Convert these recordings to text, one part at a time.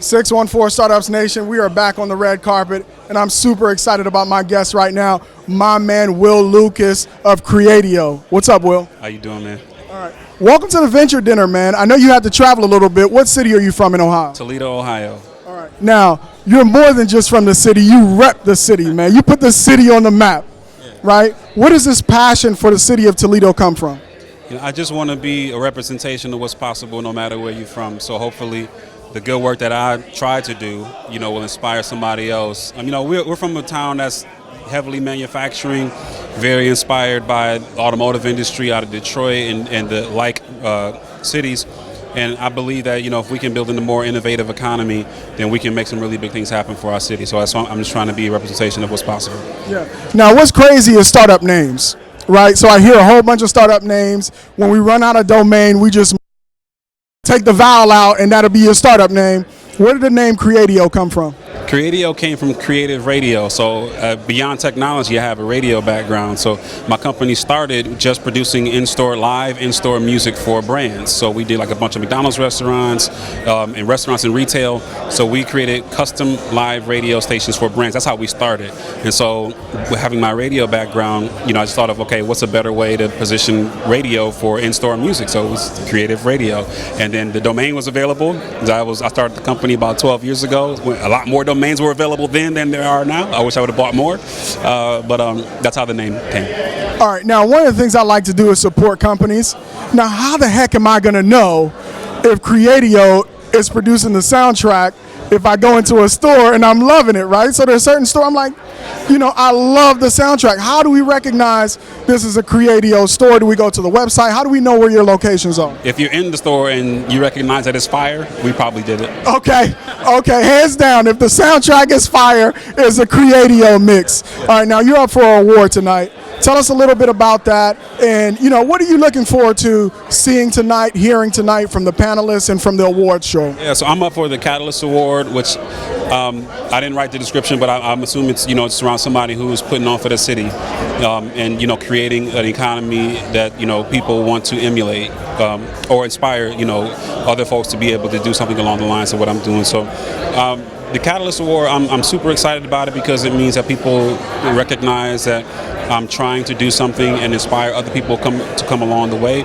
614 Startups Nation, we are back on the red carpet, and I'm super excited about my guest right now, my man Will Lucas of Creadio. What's up, Will? How you doing, man? All right. Welcome to the Venture Dinner, man. I know you had to travel a little bit. What city are you from in Ohio? Toledo, Ohio. All right. Now, you're more than just from the city. You rep the city, man. You put the city on the map, right? Where does this passion for the city of Toledo come from? I just want to be a representation of what's possible no matter where you're from. So hopefully the good work that I try to do, will inspire somebody else. We're from a town that's heavily manufacturing, very inspired by the automotive industry out of Detroit and the like cities. And I believe that, if we can build in a more innovative economy, then we can make some really big things happen for our city. So I'm just trying to be a representation of what's possible. Yeah. Now, what's crazy is startup names, right? So I hear a whole bunch of startup names. When we run out of domain, we just take the vowel out, and that'll be your startup name. Where did the name Creadio come from? Creadio came from creative radio. So beyond technology, I have a radio background. So my company started just producing in-store music for brands. So we did like a bunch of McDonald's restaurants and restaurants and retail. So we created custom live radio stations for brands. That's how we started. And so with having my radio background, I just thought of, okay, what's a better way to position radio for in-store music? So it was creative radio. And then the domain was available. I started the company about 12 years ago. A lot more domains were available then than there are now. I wish I would have bought more, but that's how the name came. All right, now one of the things I like to do is support companies. Now, how the heck am I going to know if Creadio is producing the soundtrack if I go into a store and I'm loving it, right? So there's a certain store I'm like, I love the soundtrack. How do we recognize this is a Creadio store? Do we go to the website? How do we know where your locations are? If you're in the store and you recognize that it's fire, we probably did it. Okay, hands down. If the soundtrack is fire, it's a Creadio mix. All right, now you're up for an award tonight. Tell us a little bit about that, and what are you looking forward to seeing tonight, hearing tonight from the panelists and from the awards show? Yeah, so I'm up for the Catalyst Award, which I didn't write the description, but I'm assuming it's around somebody who's putting on for the city, and creating an economy that people want to emulate or inspire other folks to be able to do something along the lines of what I'm doing. So. The Catalyst Award, I'm super excited about it because it means that people recognize that I'm trying to do something and inspire other people to come along the way.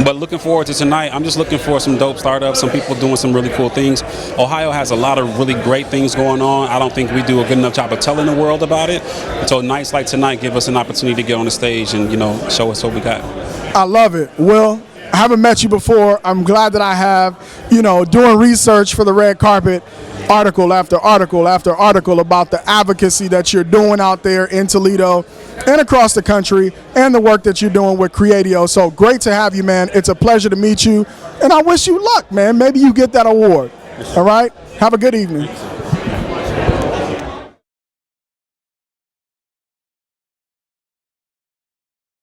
But looking forward to tonight, I'm just looking for some dope startups, some people doing some really cool things. Ohio has a lot of really great things going on. I don't think we do a good enough job of telling the world about it. So nights like tonight give us an opportunity to get on the stage and show us what we got. I love it. Will, I haven't met you before. I'm glad that I have. Doing research for the red carpet, article after article after article about the advocacy that you're doing out there in Toledo and across the country and the work that you're doing with Creadio. So great to have you, man. It's a pleasure to meet you, and I wish you luck, man. Maybe you get that award. All right? Have a good evening.